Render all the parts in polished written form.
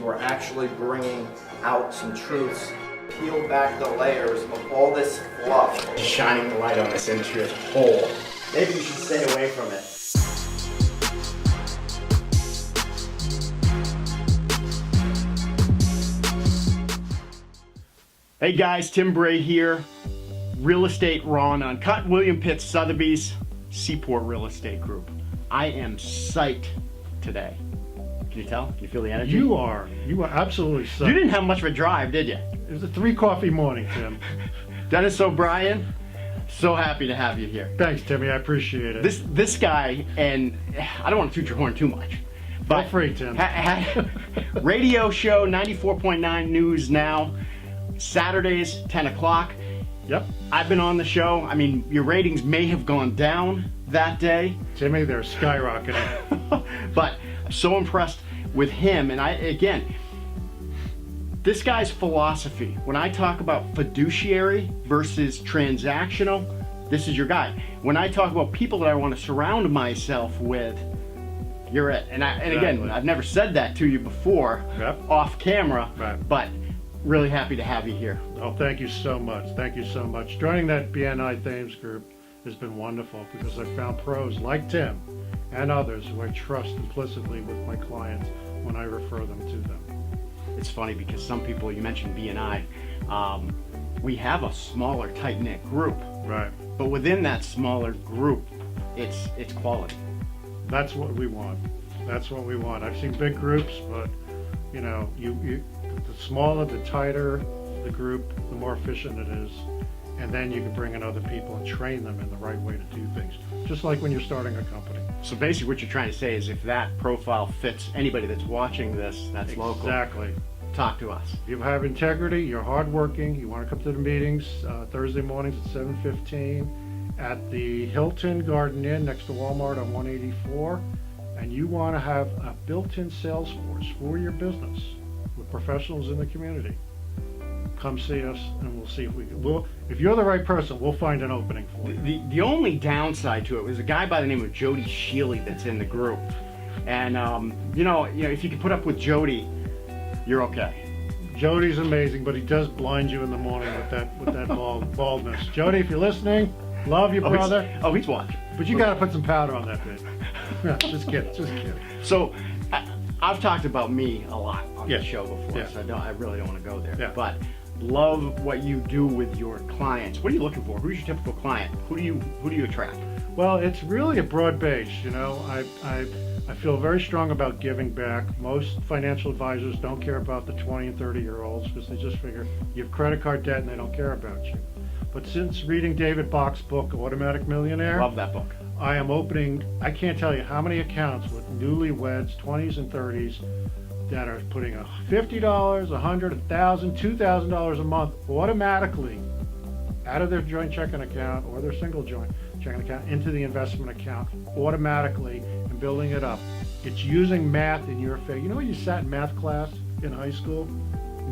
we're actually bringing out some truths, peel back the layers of all this fluff. Shining the light on this industry as a whole. Maybe you should stay away from it. Hey guys, Tim Bray here. Real Estate Raw&Uncut, William Pitt Sotheby's, Seaport Real Estate Group. I am psyched today. Can you tell? Can you feel the energy? You are absolutely psyched. You didn't have much of a drive, did you? It was a 3 coffee morning, Tim. Dennis O'Brien, so happy to have you here. Thanks, Timmy, I appreciate it. This guy, and I don't want to toot your horn too much, but feel free, Tim. Radio show 94.9 News Now, Saturdays 10 o'clock. Yep. I've been on the show. I mean, your ratings may have gone down that day. Timmy, they're skyrocketing. But I'm so impressed with him. And again, this guy's philosophy, when I talk about fiduciary versus transactional, this is your guy. When I talk about people that I want to surround myself with, you're it. And again, I've never said that to you before, off camera, but really happy to have you here. Oh, thank you so much. Thank you so much. Joining that BNI Thames group has been wonderful because I found pros like Tim and others who I trust implicitly with my clients when I refer them to them. It's funny because some people, you mentioned BNI, we have a smaller, tight-knit group. Right. But within that smaller group, it's quality. That's what we want. That's what we want. I've seen big groups, but you know, the smaller, the tighter the group, the more efficient it is. And then you can bring in other people and train them in the right way to do things. Just like when you're starting a company. So basically what you're trying to say is if that profile fits anybody that's watching this, that's local. Exactly. Talk to us. You have integrity, you're hardworking, you want to come to the meetings Thursday mornings at 7:15 at the Hilton Garden Inn next to Walmart on 184. And you want to have a built-in sales force for your business with professionals in the community. Come see us and we'll see if we can. If you're the right person, we'll find an opening for you. The only downside to it was a guy by the name of Jody Sheely that's in the group. And you know, if you can put up with Jody, you're okay. Jody's amazing, but he does blind you in the morning with that baldness. Jody, if you're listening, love you, brother. He's watching. But you got to put some powder on that bitch. No, just kidding. So I've talked about me a lot on the show before, so I really don't want to go there. Yeah. But love what you do with your clients. What are you looking for? Who's your typical client? Who do you attract? Well, it's really a broad base. You know, I feel very strong about giving back. Most financial advisors don't care about the 20 and 30-year-olds because they just figure you have credit card debt and they don't care about you. But since reading David Bach's book, Automatic Millionaire, love that book. I am opening, I can't tell you how many accounts with newlyweds, 20s and 30s, that are putting $50, $100, $1,000, $2,000 a month automatically out of their joint checking account or their single joint checking account into the investment account automatically and building it up. It's using math in your favor. You know when you sat in math class in high school,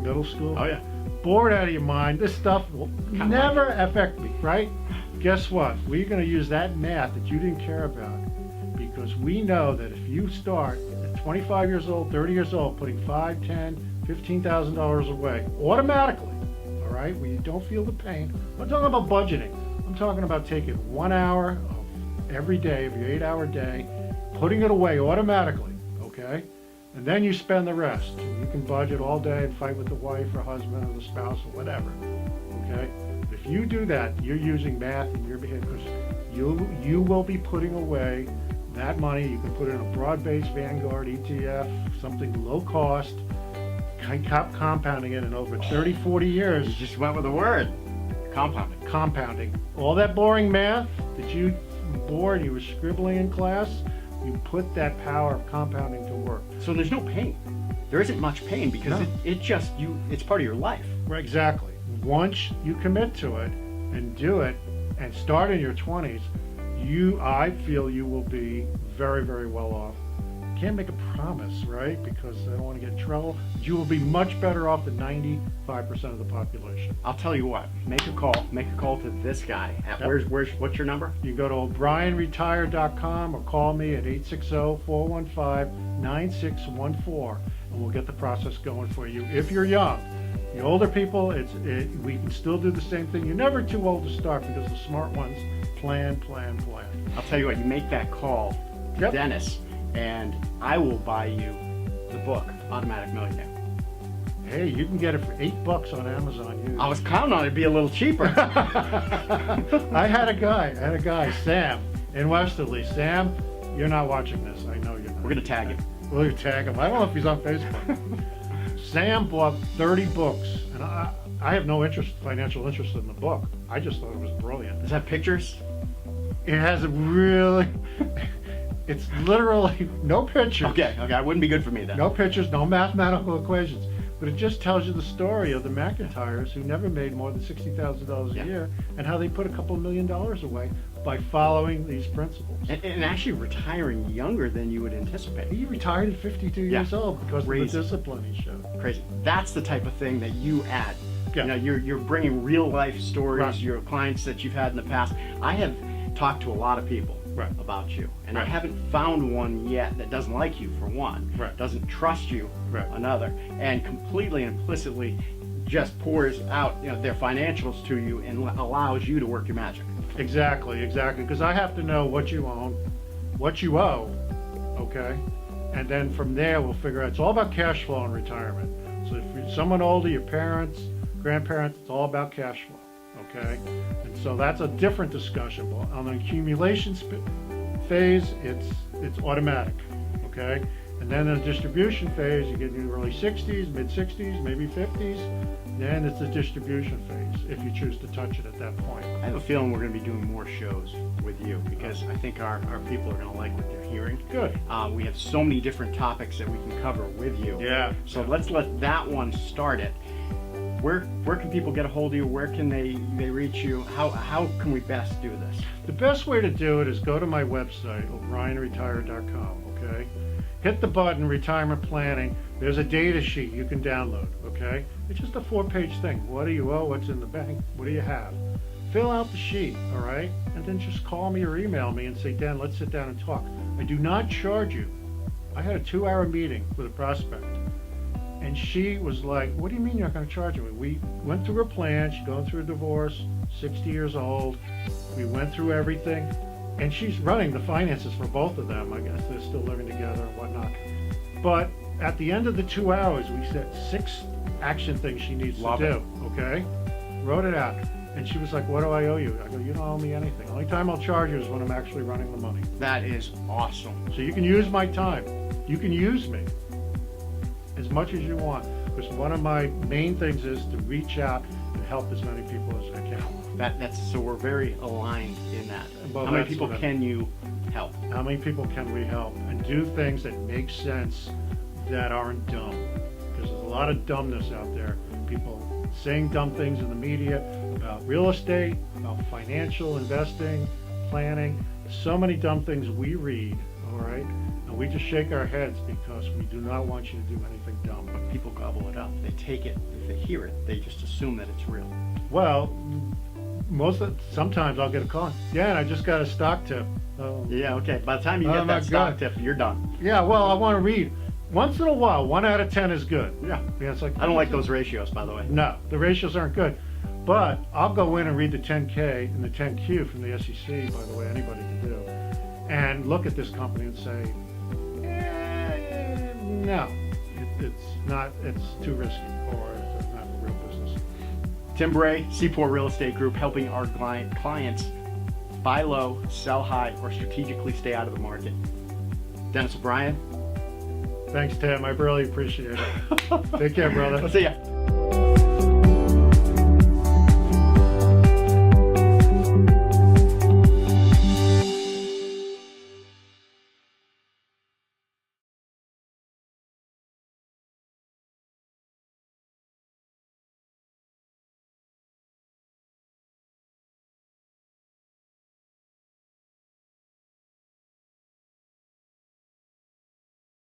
middle school? Oh yeah. Bored out of your mind. This stuff will never affect me, right? Guess what? We're going to use that math that you didn't care about because we know that if you start at 25 years old, 30 years old, putting $5, $10, $15,000 away automatically, all right, where you don't feel the pain. I'm talking about budgeting. I'm talking about taking 1 hour of every day of your 8-hour day, putting it away automatically, okay? And then you spend the rest. You can budget all day and fight with the wife or husband or the spouse or whatever, okay? If you do that, you're using math in your behavior because you will be putting away that money. You can put it in a broad-based Vanguard ETF, something low cost, compounding it in over 30, 40 years. You just went with a word. Compounding. All that boring math that you bored, you were scribbling in class, you put that power of compounding to work. So there's no pain. There isn't much pain because it's part of your life. Right, exactly. Once you commit to it and do it and start in your 20s, I feel you will be very, very well off. can't make a promise, right? Because I don't want to get in trouble. But you will be much better off than 95% of the population. I'll tell you what, make a call to this guy. At Yep. what's your number? You can go to o'brienretire.com or call me at 860-415-9614, and we'll get the process going for you. If you're young, the older people, we can still do the same thing. You're never too old to start because the smart ones plan. I'll tell you what, you make that call to Yep. Dennis, and I will buy you the book, Automatic Millionaire. Hey, you can get it for $8 on Amazon used. I was counting on it'd be a little cheaper. I had a guy, Sam, in Westerly. Sam, you're not watching this. I know you're not. We're gonna tag him. We'll tag him. I don't know if he's on Facebook. Sam bought 30 books, and I have no financial interest in the book. I just thought it was brilliant. Does that have pictures? It has it's literally no pictures. Okay, I wouldn't be good for me then. No pictures, no mathematical equations. But it just tells you the story of the McIntyres who never made more than $60,000 a year, and how they put a couple $1 million away by following these principles. And actually retiring younger than you would anticipate. He retired at 52 years old because Crazy. of the discipline he showed. Crazy. That's the type of thing that you add. Yeah. You know, you're bringing real life stories, Right. your clients that you've had in the past. I have talked to a lot of people Right. about you, and I Right. haven't found one yet that doesn't like you, for one, Right. doesn't trust you, Right. another, and completely implicitly just pours out their financials to you and allows you to work your magic. Exactly, because I have to know what you own, what you owe, okay? And then from there, we'll figure out, it's all about cash flow in retirement. So if you're someone older, your parents, grandparents, it's all about cash flow, okay? And so that's a different discussion. But on the accumulation phase, it's automatic, okay? And then in the distribution phase, you get in the early 60s, mid 60s, maybe 50s. Then it's the distribution phase, if you choose to touch it at that point. I have a feeling we're going to be doing more shows with you because I think our people are going to like what they're hearing. Good. We have so many different topics that we can cover with you. Yeah. So let's let that one start it. Where can people get a hold of you? Where can they reach you? How can we best do this? The best way to do it is go to my website, o'brienretire.com, okay? Hit the button, retirement planning. There's a data sheet you can download, okay? It's just a 4-page thing. What do you owe? What's in the bank? What do you have? Fill out the sheet, all right? And then just call me or email me and say, Dan, let's sit down and talk. I do not charge you. I had a 2-hour meeting with a prospect. And she was like, what do you mean you're not going to charge me? We went through her plan. She's going through a divorce, 60 years old. We went through everything. And she's running the finances for both of them. I guess they're still living together and whatnot. But at the end of the 2 hours, we set 6 action things she needs Love to it. do, okay? Wrote it out. And she was like, what do I owe you? I go, you don't owe me anything. The only time I'll charge you is when I'm actually running the money. That is awesome. So you can use my time. You can use me as much as you want. Because one of my main things is to reach out and help as many people as I can. So we're very aligned in that. Well, How many that's people what can you help? How many people can we help and do things that make sense that aren't dumb? Because there's a lot of dumbness out there. People saying dumb things in the media about real estate, about financial investing, planning. So many dumb things we read, all right? And we just shake our heads because we do not want you to do anything dumb. But people gobble it up. They take it. If they hear it, they just assume that it's real. Well, sometimes I'll get a call. Yeah, I just got a stock tip. Oh. Yeah, okay. By the time you Oh get my that stock God. tip, you're done. Yeah, well, I want to read. Once in a while, 1 out of 10 is good. Yeah. It's like, I don't like those ratios, by the way. No, the ratios aren't good. But I'll go in and read the 10K and the 10Q from the SEC, by the way, anybody can do, and look at this company and say, no, it's too risky, or it's not a real business. Tim Bray, Seaport Real Estate Group, helping our clients buy low, sell high, or strategically stay out of the market. Dennis O'Brien. Thanks, Tim. I really appreciate it. Take care, brother. I'll see ya.